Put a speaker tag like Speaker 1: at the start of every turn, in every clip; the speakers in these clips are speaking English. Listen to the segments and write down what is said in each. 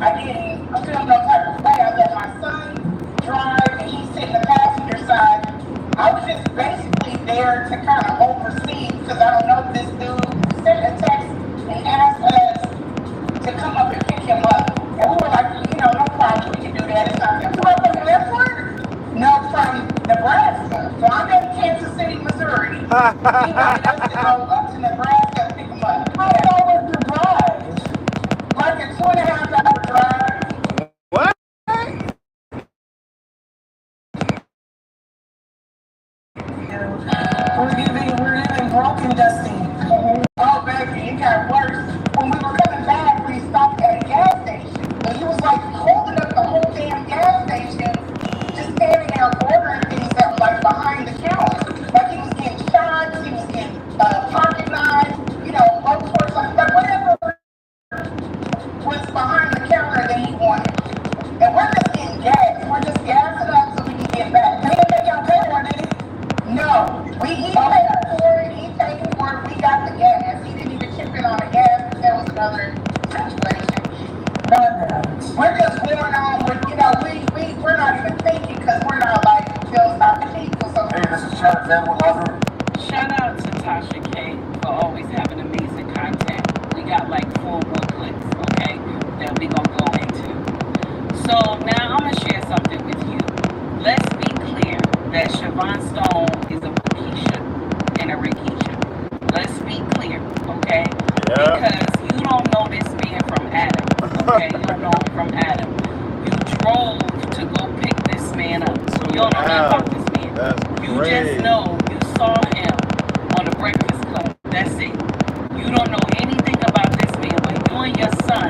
Speaker 1: I didn't feel no type of way. I let my son drive and he sit in the passenger side. I was just basically there to kind of oversee because I don't know if this dude sent a text and asked us to come up and pick him up. And we were like, no problem, we can do that. It's not that. From the airport? No, from Nebraska. So I'm in Kansas City, Missouri. He wanted us to go up to Nebraska and pick him up. How far was the drive? Like a 2.5 hour drive.
Speaker 2: What?
Speaker 1: We're even broken, Dusty. Oh, baby, it got worse. When we were coming back, we stopped at a gas station. And he was like holding up the whole damn gas station, just standing there ordering things that were like behind the counter. Like he was getting shots, he was getting pocket knives, all sorts of like whatever was behind the counter that he wanted. And we're just getting gas. We're just gassing up so we can get back. He didn't make y'all pay for it, did he? No. He paid for it, he paid for it, we got the gas. He didn't even chip in on the gas, that was another situation. We're just going on with, we're not even thinking because we're not like philosophical people. So
Speaker 3: hey, this is Chad Van with Lover.
Speaker 4: Shout out to Tasha K for always having amazing content. We got like 4 booklets, okay, that we gonna go into. So now I'm gonna share something with you. Let's be clear that Siobhan Stone is a Keisha and a Rikisha. Let's be clear, okay?
Speaker 2: Yeah.
Speaker 4: Because you don't know this man from Adam, okay? You don't know him from Adam. You drove to go pick this man up. You don't know nothing about this man.
Speaker 2: That's
Speaker 4: You
Speaker 2: great.
Speaker 4: just know you saw him on the Breakfast Club. That's it. You don't know anything about this man, but you and your son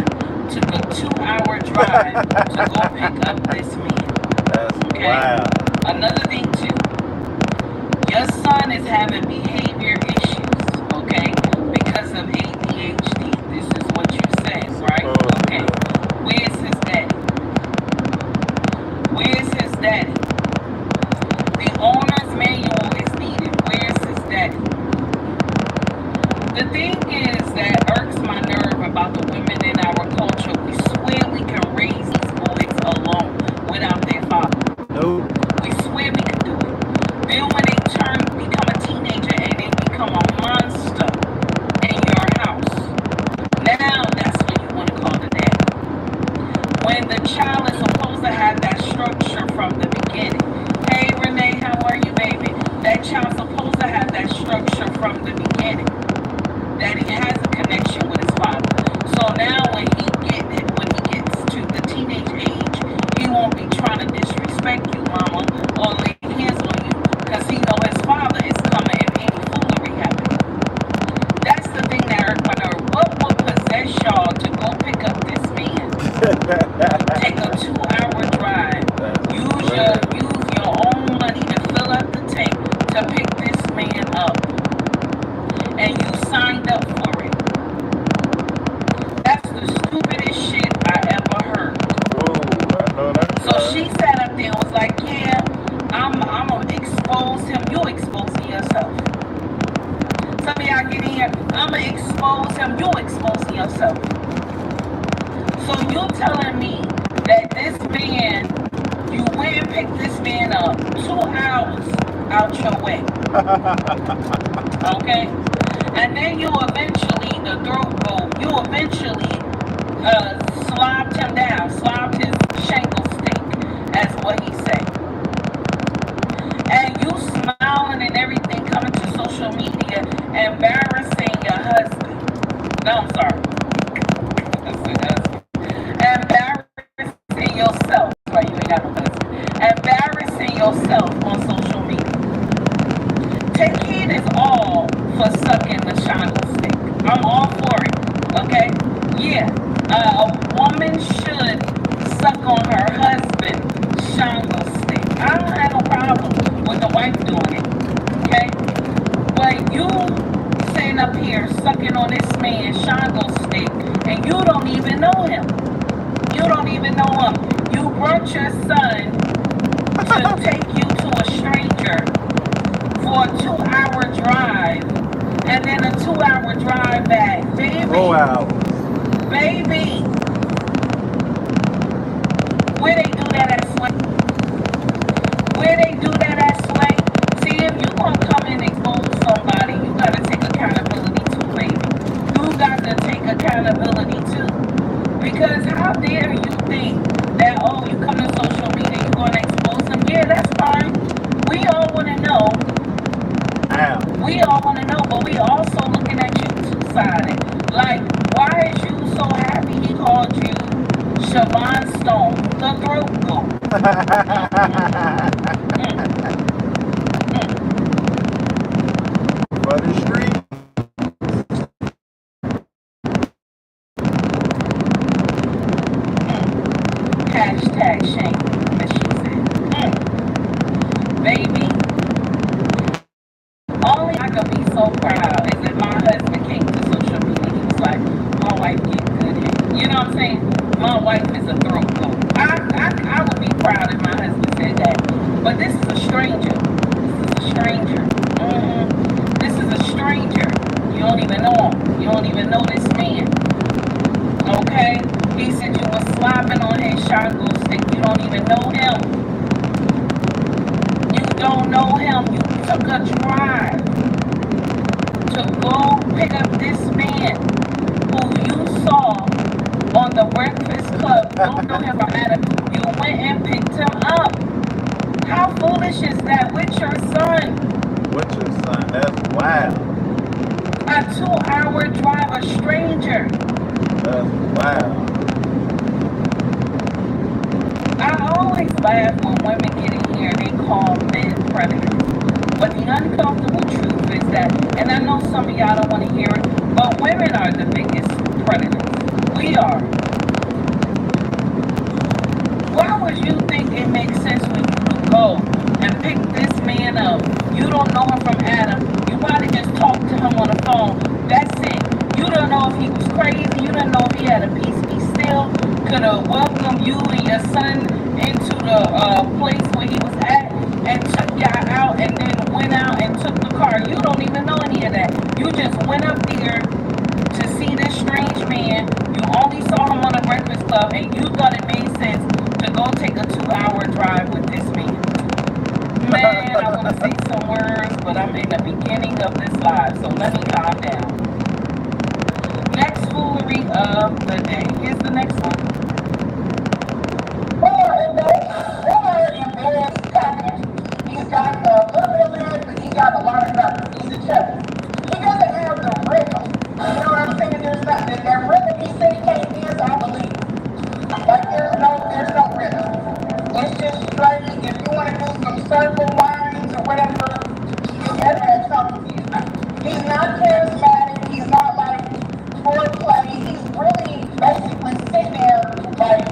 Speaker 4: took a 2-hour drive to go pick up this man.
Speaker 2: That's
Speaker 4: Okay?
Speaker 2: wild.
Speaker 4: Another thing too, your son is having behavior issues, okay, because of ADHD. This is what you said, right? Okay. Where's his daddy? Where's his daddy? The owner's manual is needed. Where's his daddy? The thing is that irks my nerve about the women in our culture. We swear we can raise these boys alone without their father.
Speaker 2: Nope.
Speaker 4: We swear we can do it. Then when they become a teenager and they become a monster in your house, now that's when you want to call the dad. When the child is supposed to have that structure from the beginning. Hey Renee, how are you, baby? That child's supposed to have that structure from the beginning. That he has a connection with his father. So now when he gets to the teenage age, he won't be trying to disrespect you, mama, or lay hands on you, because he know his father is coming if any foolery happens. That's the thing that hurt my nerve. What would possess y'all to go pick up this man? Take a 2-hour drive. Use your own money to fill up the tank to pick this man up. And you signed up for it. That's the stupidest shit I ever heard. So she sat up there and was like, yeah, I'm gonna expose him. You exposing yourself. Some of y'all get in here, I'm gonna expose him. You exposing yourself. So you telling me that this man, you went and picked this man up 2 hours out your way. Okay? And then you eventually, the throat go, you eventually slobbed him down, slobbed his shankle stick, as what he said. And you smiling and everything, coming to social media, embarrassing your husband. No, I'm sorry. Embarrassing yourself. Right, you ain't got no husband. Embarrassing yourself on social media. Take heed is all for sucking the shangle stick. I'm all for it. Okay? Yeah. A woman should suck on her husband's shangle stick. I don't have no problem with the wife doing it. Okay? But you sitting up here sucking on this man's shangle stick and you don't even know him. You don't even know him. You brought your son to take you to a stranger for a 2-hour drive and then a 2-hour drive back. Baby.
Speaker 2: 4 hours.
Speaker 4: Baby. dare you think that, oh, you come to social media, you're going to expose them? Yeah, that's fine. We all want to know. We all want to know, but we also looking at you two-sided. Like, why is you so happy he called you Siobhan Stone, the throat goat?
Speaker 2: For the street.
Speaker 4: Hashtag shame, as she said. Baby, only I could be so proud is if my husband came to social media. He was like, my wife get good at. You know what I'm saying? My wife is a throat goat. I would be proud if my husband said that. But this is a stranger. This is a stranger. This is a stranger. You don't even know him. You don't even know this man. Okay? He said you were slopping on his shotgun stick. You don't even know him. You don't know him. You took a drive to go pick up this man who you saw on the Breakfast Club. Don't know him from Adam. You went and picked him up. How foolish is that with your son?
Speaker 2: With your son? That's wild.
Speaker 4: A 2-hour drive, a stranger.
Speaker 2: That's wild.
Speaker 4: I always laugh when women get in here and they call men predators. But the uncomfortable truth is that, and I know some of y'all don't want to hear it, but women are the biggest predators. We are. Why would you think it makes sense for you to go and pick this man up? You don't know him from Adam. You probably just talked to him on the phone. That's it. You don't know if he was crazy. You don't know if he had a peace be still. Could have welcomed you and your son into the place where he was at and took y'all out and then went out and took the car. You don't even know any of that. You just went up there to see this strange man. You only saw him on the Breakfast Club and you thought it made sense to go take a 2-hour drive with this man. Man, I want to say some words, but I'm in the beginning of this live, so let me calm down. Next foolery of the day. Here's the next one.
Speaker 1: He's got a little bit of legs, but he's got a lot of guts. He's a chubby. He doesn't have the rhythm. You know what I'm saying? There's not that rhythm he said he can't dance, I believe. Like there's no rhythm. It's just straight. If you want to do some circle lines or whatever, you gotta have something. He's not charismatic. He's not like foreplay. He's really basically sitting there like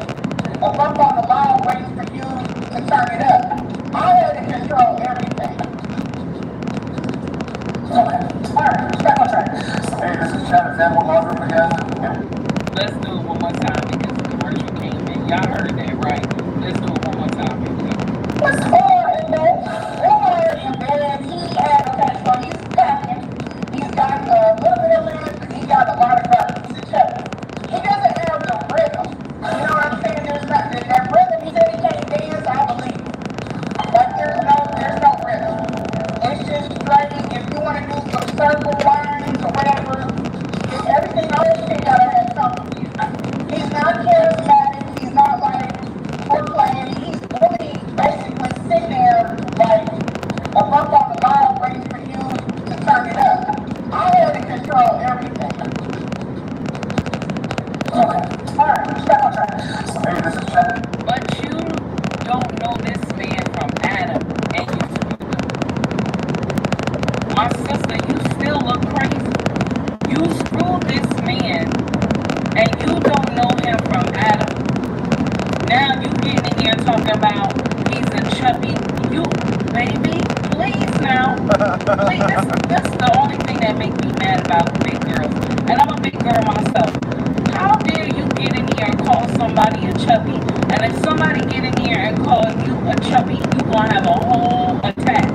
Speaker 1: a bump on the line waiting for you to turn it up. I had to control everything. Okay. Alright, back on track.
Speaker 3: Hey, this is Chad Van Lover again.
Speaker 4: Let's do it one more time because the commercial came in. Y'all heard that, right? Let's do it one more time. Here we go.
Speaker 1: What's hard in there? Hard in bed. He had, okay, so he's packing. He's got a little bit of legs, but he's got a lot of guts. He's a chubby. He doesn't have the rhythm. You know what I'm saying? There's not that rhythm. He said he can't dance, I believe. Like there's no rhythm. It's just straight. If you want to do some circle lines or whatever, everything else you gotta have something. He's not charismatic. He's not like foreplay. He's really basically sitting there like a bump on the line waiting for you to turn it up. I had to control everything. Okay. Alright, back on track.
Speaker 3: Hey, this is Chad.
Speaker 4: But you don't know this man from Adam and you screwed him. My sister, you still look crazy. You screwed this man and you don't know him from Adam. Now you getting in here talking about he's a chubby. You, baby, please now. Please, that's the only thing that makes me mad about big girls. And I'm a big girl myself. How dare you get in here and call somebody a chubby? And if somebody get in here and call you a chubby, you gonna have a whole attack.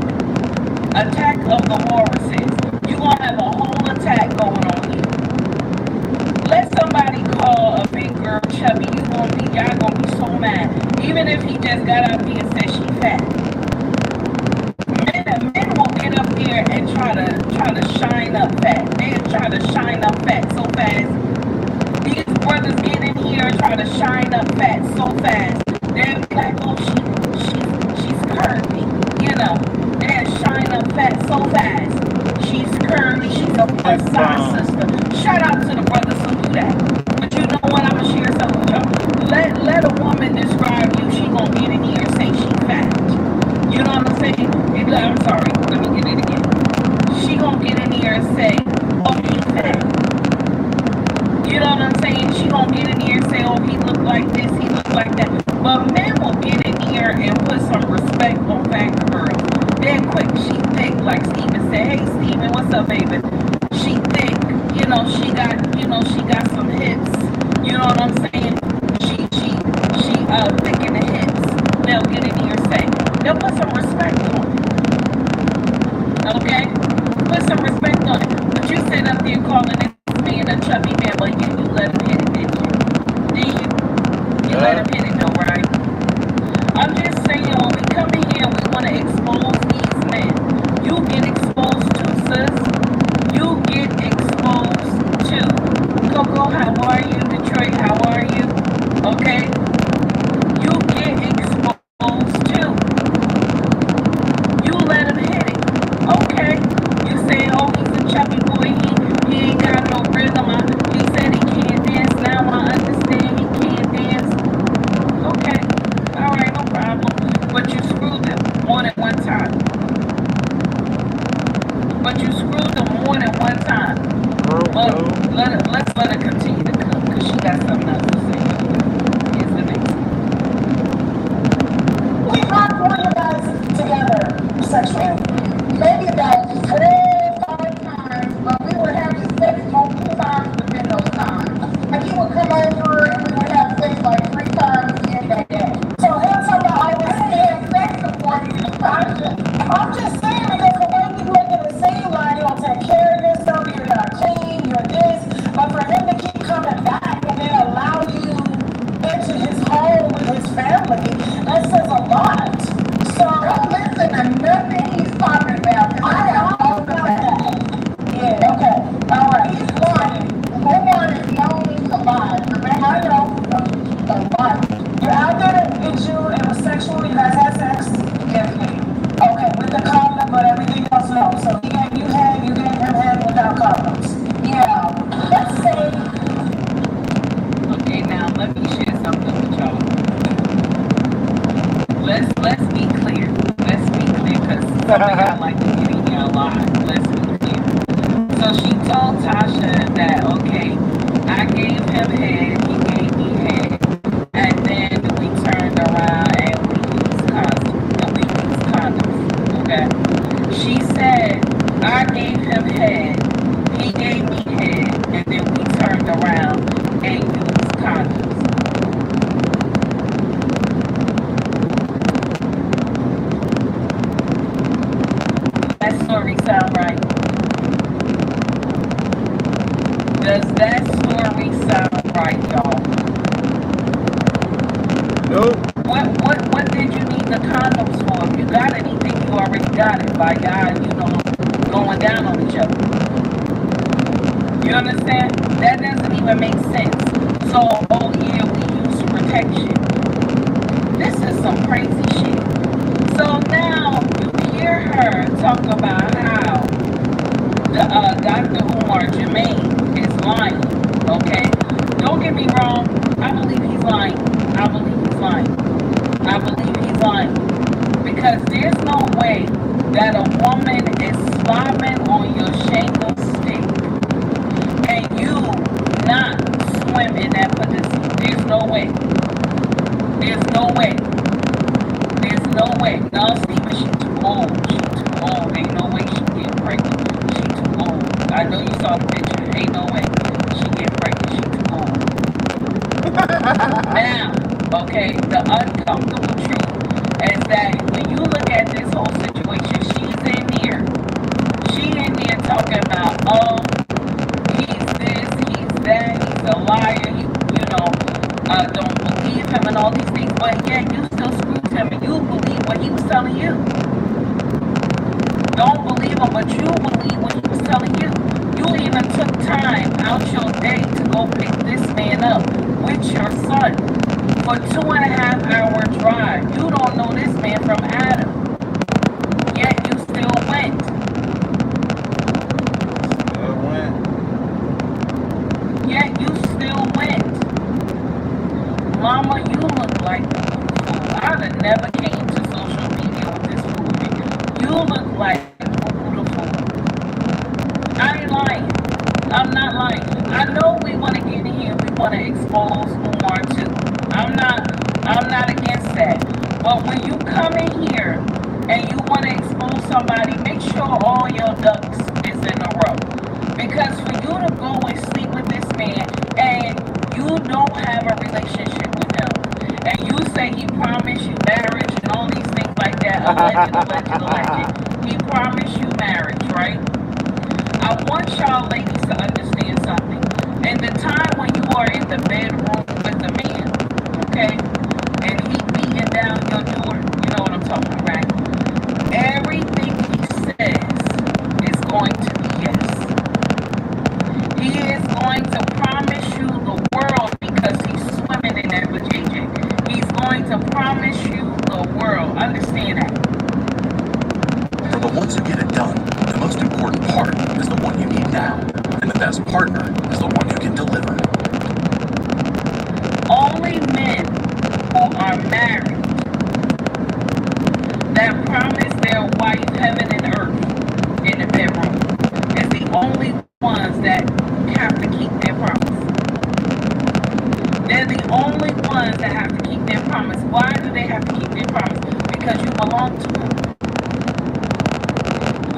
Speaker 4: Attack of the walruses. You gonna have a whole attack going on here. Let somebody call a big girl chubby. Y'all gonna be so mad. Even if he just got up here and said she fat. Men will get up here and try to shine up fat. They try to shine up fat so fast. These Brothers get in here and try to shine up fat so fast. They'll be like, oh, she's curvy. You know, they'll shine up fat so fast. She's curvy. She's a plus size sister. Shout out to the brothers who do that. But you know what? I'm gonna share something with y'all. Let a woman describe you. She gonna get in here and say she fat. You know what I'm saying? I'm sorry. Let me get it again. She gonna get in here and say, oh, he fat. You know what I'm saying? She gonna get in here and say, oh, he look like this, he look like that. But men will get in here and put some respect on fat girls. They're quick. She thick, like Steven said. Hey, Steven, what's up, baby? She thick. You know, she got some hips. You know what I'm saying? She thick in the hips. They'll get in here and say, they'll put some respect on it. Okay? Put some respect on it. But you sit up there calling this man a chubby man, but you let him hit it, didn't you? Did you? You let him hit it though, right? I'm just saying, when we come in here, we want to expose these men. You get exposed too, sis. You get exposed too. Coco, how are you? Detroit, how are you? Okay? You get exposed too. You let him hit it. Okay? You say, oh, he's a chubby boy. He ain't got no rhythm. He said he can't dance. Now I understand he can't dance. Okay. All right, no problem. But you screwed him more than one time. Well, let's let her continue to cook because she got something else to say. Here's the next one.
Speaker 1: We brought all you guys together sexually. Maybe about 4 or 5 times, but we would have sex multiple times within those times. Like he would come over and we would have sex like 3 times in that day. So he'll talk about all this sex before you I'm just saying because the way you make it seem like you don't take care of yourself, you're not clean, you're this, but for him to keep coming back and then allow you into his home with his family, that says a lot. So don't listen to nothing he's talking about. I am all about that. Yeah, okay. All right. He's lying. Omar is known to lie. Remember, I know. A lie. You're out there in June, it was sexual, you guys had sex? Yes, ma'am. Okay, with the condom, but everything else no. So he gave you head, you gave him head without condoms. Yeah. Let's say.
Speaker 4: Okay, now let me share something with y'all. Let's be clear. Let's be clear because something I like to get in here a lot. Let's be clear. So she told Tasha that okay, I gave him head, he gave me head, and then we turned around and we used condoms. Okay. She said I gave him head, he gave me head, and then we turned around and used condoms. That story sound right? Does that story sound right, y'all?
Speaker 2: Nope.
Speaker 4: What did you need the condoms for? If you got anything, you already got it by y'all, going down on each other. You understand? That doesn't even make sense. So, oh yeah, we use protection. This is some crazy shit. So now you hear her talk about how Dr. Umar Jermaine is lying. Okay? Don't get me wrong. I believe he's lying. I believe he's lying. I believe he's lying. Because there's no way that a woman is slobbing on your shangle stick and you not swim in that position. There's no way. There's no way. There's no way. No, Stephen, she's too old. She's too old. Ain't no way she get pregnant. She too old. I know you saw the picture. Ain't no way she get pregnant. She too old. Now, okay, the uncomfortable truth is that when you look at this whole situation, she's in here. She in there talking about, oh, he's this, he's that, he's a liar, don't believe him and all these things, but yet you still screwed him and you believe what he was telling you. Don't believe him, but you believe what he was telling you. You even took time out your day to go pick this man up with your son for 2.5 hour drive. You don't know this man from Adam, yet you still went.
Speaker 2: Still went.
Speaker 4: Yet you still went. Mama, you look like a fool. I'd have never came to social media with this foolery. You look like a fool. I ain't lying. I'm not lying. I know we want to get in here. We want to expose Umar too. I'm not against that. But when you come in here and you want to expose somebody, make sure all your ducks is in a row. Because for you to go and sleep with this man and you don't have a relationship with him, and you say he promised you marriage and all these things like that, alleged. He promised you marriage, right? I want y'all ladies to understand something. In the time when you are in the bedroom with the man, okay, and he beating down your door, you know what I'm talking about, right? Everything he says is going to be yes. He is going to promise you the world because he's swimming in that with JJ. He's going to promise you the world. Understand that.
Speaker 5: But once you get it done, the most important part is the one you need now. And the best partner is the one who can deliver.
Speaker 4: Only men who are married that promise their wife heaven and earth in the bedroom is the only ones that have to keep their promise. They're the only ones that have to keep their promise. Why do they have to keep their promise? Because you belong to him.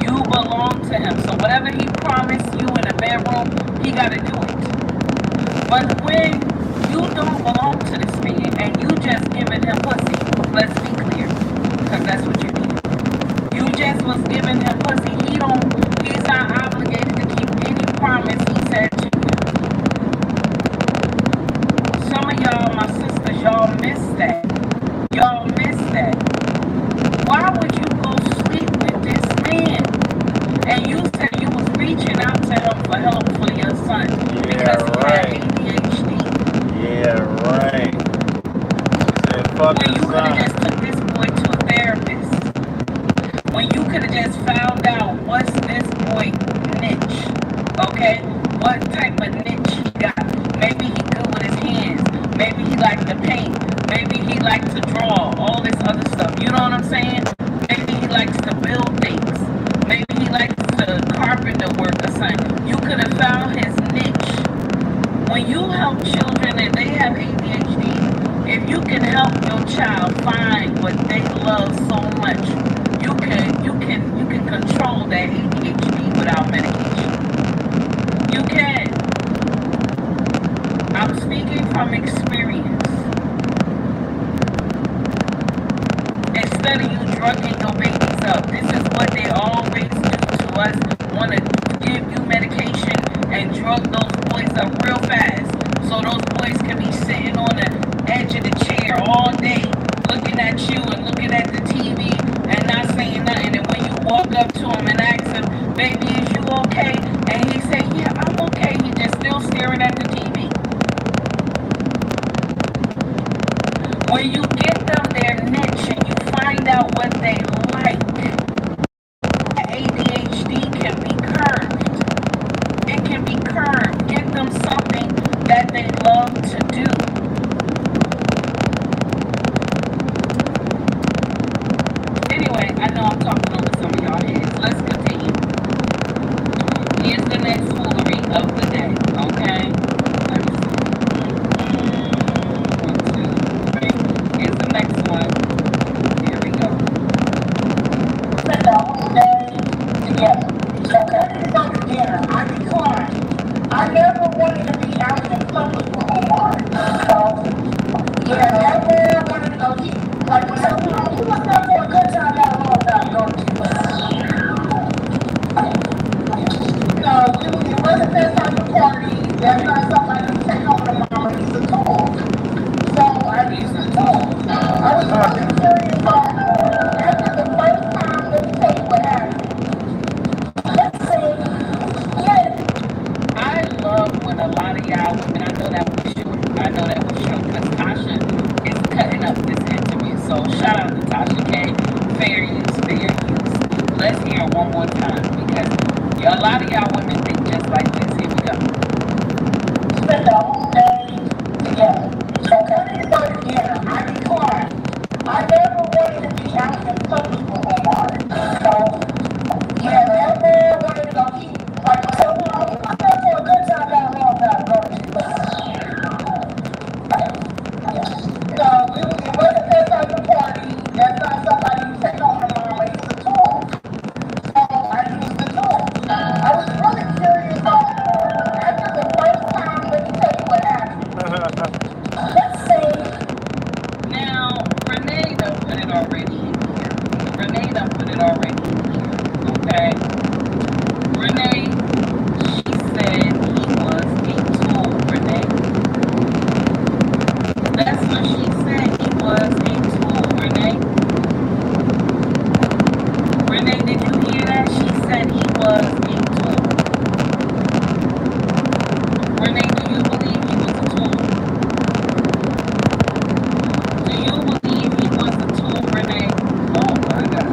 Speaker 4: You belong to him. So whatever he promised you in the bedroom, he got to do it. But when you don't belong to this man and you just giving him pussy, let's be clear, because that's what you did. You just was giving him pussy. He's not obligated to keep any promise he said to you. Some of y'all, my sisters, y'all missed that. Y'all missed that. Why would you go sleep with this man? And you said you was reaching out to him for help for your son because he had ADHD.
Speaker 2: Yeah, right. She said, fuck
Speaker 4: When
Speaker 2: his
Speaker 4: you could have
Speaker 2: son.
Speaker 4: just took this boy to a therapist. When you could have just found out what's this boy niche. Okay? What type of niche he got. Maybe he good with his hands. Maybe he likes to paint. Maybe he likes to draw. All this other stuff. You know what I'm saying? Maybe he likes to build things. Maybe he likes to carpenter work or something. You could have found his niche. When you help children and they have ADHD, if you can help your child find what they love so much, you can control that ADHD without medication. You can. I'm speaking from experience. Instead of you drugging your babies up, this is what they always do to us. Want to give you medication and drug those boys up real fast, so those boys can be sitting on the edge of the chair all day, looking at you and looking at the TV and not saying nothing. And when you walk up to him and ask him, "Baby, is you okay?" and he say, "Yeah, I'm okay," he just still staring at the TV. When you get them their niche and you find out what they like, ADHD can be curbed. It can be curbed. Get them something that they love to do. Anyway, I know I'm talking over some of y'all heads. Let's continue. Here's the next foolery of the day, okay? Let me see. 1, 2, 3. Here's the next one. Here we go.
Speaker 1: Spent the whole day together. So every Sunday dinner, I declined. I never wanted to be out in public with Omar. So, yeah, never wanted to go eat. Like, when you must not for a good time that long time going to. No, it wasn't that type of party. That's not somebody to take over to mama used to talk. So I used to talk. I was really curious on after the first time, let me tell you what happened.
Speaker 4: one time because a lot of y'all women think just like this. Here we go.
Speaker 1: Spend the whole day together. So when you go together, I decline. I never wanted to be out in public with Omar. So, yeah, never wanted to go eat. Like, so, well, we went there for a good time, not a long time ago. So, it wasn't that type of party. That's not somebody you take home to mom and use a tool. So, I used the tool. I was really curious about after the first time, let me tell you what happened. Let's say,
Speaker 4: Now, Renee done put it already in here. Renee done put it already in here. Okay? Renee, she said he was a tool, Renee. That's what she said. He was a tool, Renee. Renee, did you hear that? She said he was a tool. Renee, do you believe he was a tool? Do you believe he was a tool, Renee? Oh my God.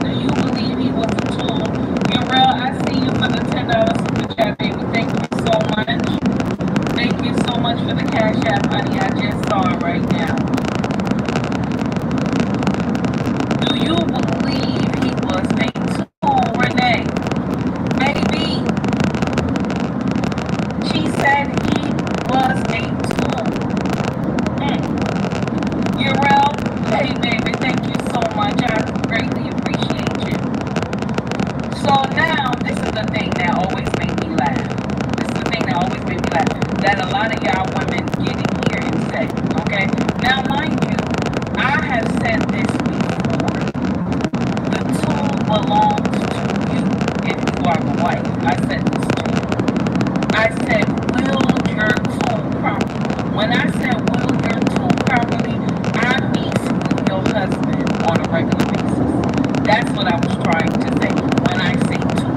Speaker 4: Do you believe he was a tool? Uriel, I see you for the $10 super chat, baby. Thank you so much. Thank you so much for the cash app, honey. I just saw it right now. Do you believe he was a tool, Renee? Baby, she said he was a tool. Uriel, hey baby, thank you so much. I greatly appreciate you. So now, this is the thing that always made me laugh. This is the thing that always made me laugh. That a lot of y'all women get in here and say, okay? Now, mind you, I have said this before. The tool belongs to you if you are the wife. I said this to you. I said, wield your tool properly. When I said wield your tool properly, I mean screw your husband on a regular basis. That's what I was trying to say when I say tool.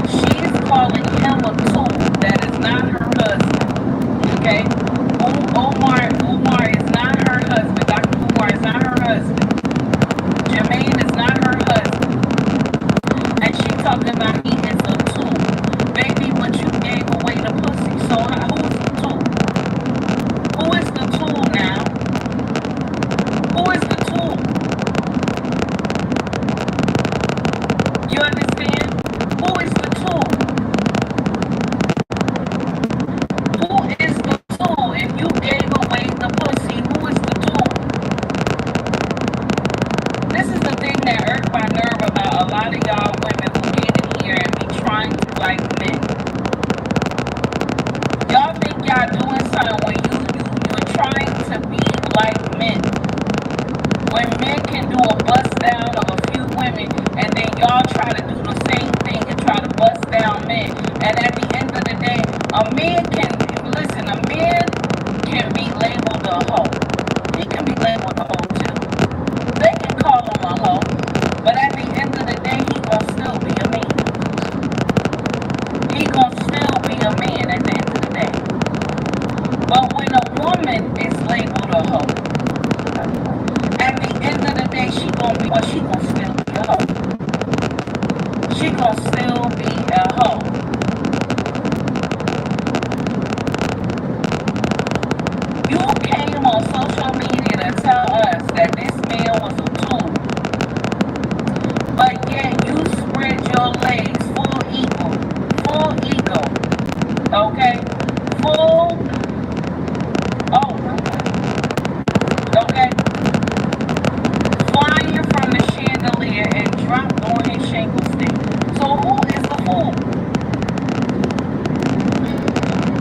Speaker 4: She is calling him a tool that is not her husband. Okay? Umar is not her husband. Dr. Umar is not her husband. Jermaine is not her husband. And she talking about he is a tool. Baby, but you gave away the pussy. So who is the tool? Who is the tool now? Who is the tool? You understand? Who is the tool? Who is the tool? If you gave away the pussy, who is the tool? This is the thing that irked my nerve about a lot of y'all women who get in here and be trying to like men. Y'all think y'all doing something when you're trying to be like men. When men can do a bust down of a few women and then y'all try to do the same thing and try to bust down men. And at the end of the day, a man can be labeled a hoe. He can be labeled a hoe too. They can call him a hoe, but at the end of the day, he gonna still be a man. He gonna still be a man at the end of the day. But when a woman is labeled a hoe, at the end of the day, she gonna still be a hoe. She gonna still be a hoe. You came on social media to tell us that this man was a tool, but yet you spread your legs full ego, okay? Okay? Flying from the chandelier and dropped on his shingle stick. So who is the fool?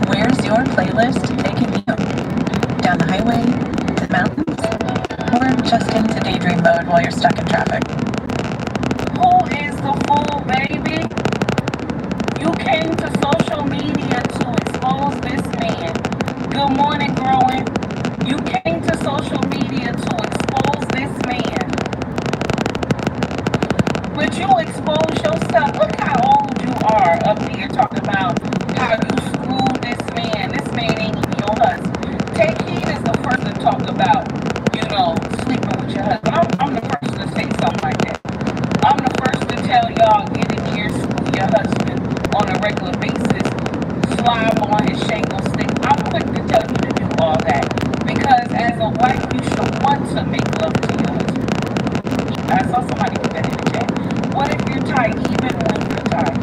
Speaker 6: Where's your playlist taking you? Down the highway, to the mountains, or just into daydream mode while you're stuck in traffic?
Speaker 4: Who is the fool, baby? You came to social media to expose this man. Good morning, Growing. You came to social media to expose this man. But you expose yourself. Look how old you are up here talking about how you screwed this man. This man ain't even your husband. Take Heed is the first to talk about, sleeping with your husband. I'm the first to y'all get in here, screw your husband on a regular basis, slob on his shangle stick. I'm quick to tell you to do all that. Because as a wife, you should want to make love to your husband. I saw somebody put that in the chat. What if you're tired, even when you're tired?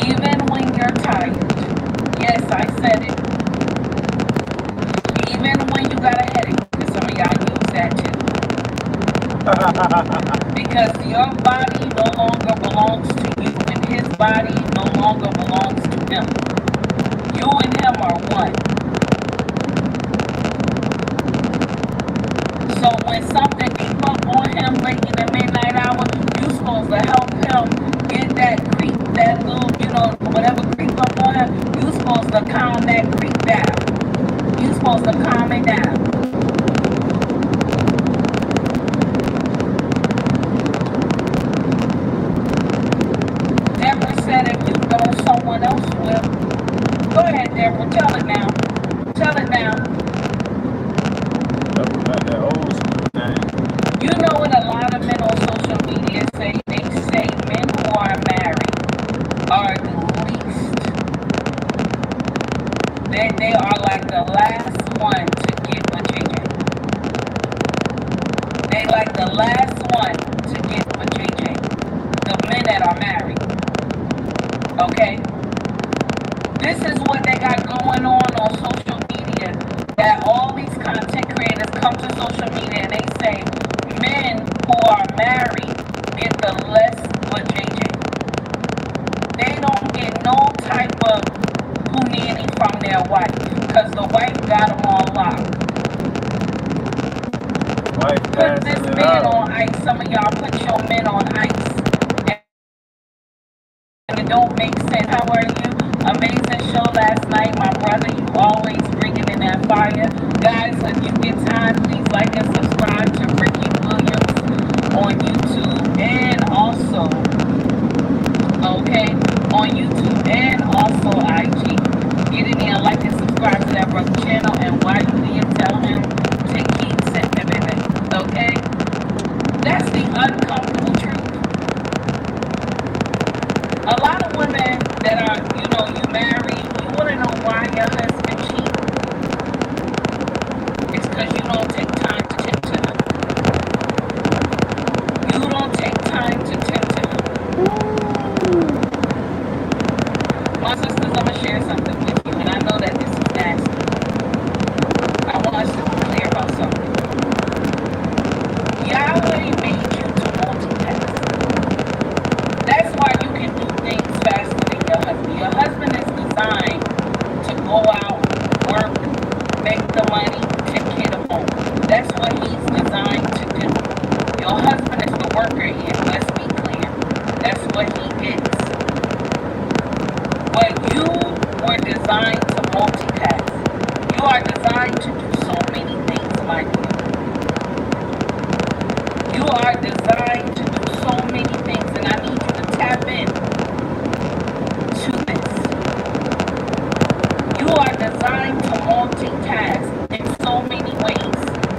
Speaker 4: Even when you're tired. Yes, I said it. Even when you got a headache, because some of y'all use that too. Because your body no longer belongs to you, and his body no longer belongs to him. You and him are one. So when something creep up on him late in the midnight hour, you supposed to help him get that creep, that little, whatever creep up on him, you supposed to calm that creep down. You supposed to calm it down. Deborah said if you know someone else will. Go ahead, Deborah, tell it now. Tell it now.
Speaker 2: That old school thing.
Speaker 4: You know what a lot of men on social media say? They say men who are married are the least. They are like the last one to get with JJ. They like the last one to get with JJ. The men that are married. Okay? This is what they got going on social media. That all these content creators come to social media and they say men who are married get the less with JJ. They don't get no type of punani from their wife because the wife got them all locked.
Speaker 2: Wife
Speaker 4: Put
Speaker 2: passing
Speaker 4: this
Speaker 2: it
Speaker 4: man
Speaker 2: out.
Speaker 4: on ice. Some of y'all put your men on ice. And it don't make sense. How are you? Amazing show last night. My brother, you always bringing in that fire. Guys, if you get time, please like and subscribe to Ricky Williams on YouTube and also, on YouTube and also IG. Get in there, like and subscribe to that brother channel, and while you there, tell him to keep sending it, okay? That's the uncomfortable truth. A lot of women that are, you married, you want to know why your husband cheats? It's because you don't take time to tend to him. You don't take time to tend to him. My sisters, I'm going to share something with you, and I know that this is nasty. I want us to be clear about something. Yahweh made you to multitask. That's why you can do things faster than your husband. Your husband is designed to go out, work, make the money, take care of home. That's what he's designed to do. Your husband is the worker here. Let's be clear. That's what he is. But you were designed to multitask. You are designed to do so many things, my dear. You are designed to do so many things, and I need you to tap in to this. You are designed to multitask in so many ways.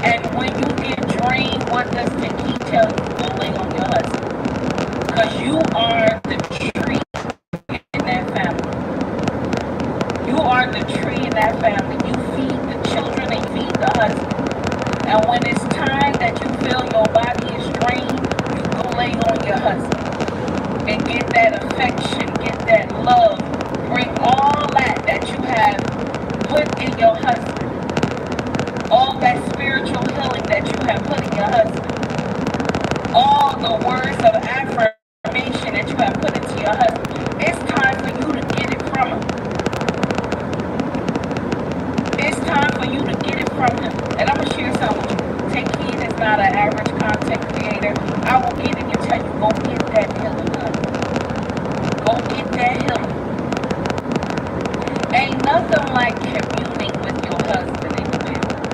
Speaker 4: And when you get drained, what does the key tell you? Go lay on your husband. Because you are the tree in that family. You are the tree in that family. You feed the children and feed the husband. And when it's time that you feel your body is drained, you go lay on your husband. And get that affection, get that love. Bring all that you have put in your husband. All that spiritual healing that you have put in your husband. All the words of affirmation that you have put into your husband. It's time for you to get it from him. It's time for you to get it from him. And I'm going to share something with you. Take Heed is not an average content creator. I will get in and tell you, go get that healing, honey. Go get that healing. Ain't nothing like communing with your husband in the bed.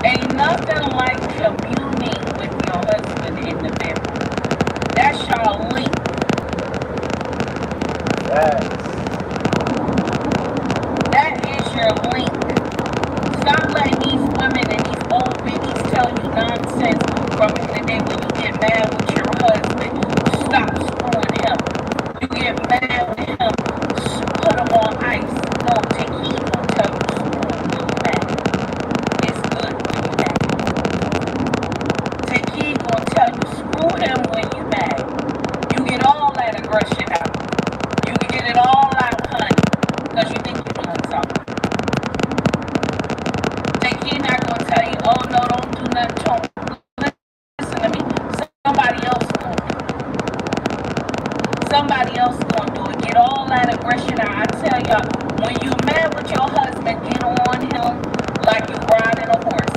Speaker 4: Ain't nothing like communing with your husband in the bedroom. That's your link. That is your link. Stop letting these women and these old biddies tell you nonsense And then when you get mad with your husband, stop screwing him. You get mad with him, put him on ice. No, take heed gonna tell you screw him when you mad. It's good when you mad. Take heed gonna tell you screw him when you mad. You get all that aggression out. You can get it all out, honey, because you think you're doing something. Take heed not gonna tell you, oh no, don't do nothing to him. Listen to me. Somebody else gonna do it. Somebody else gonna do it. Get all that aggression out. I tell y'all, when you mad with your husband, get on him like you riding a horse.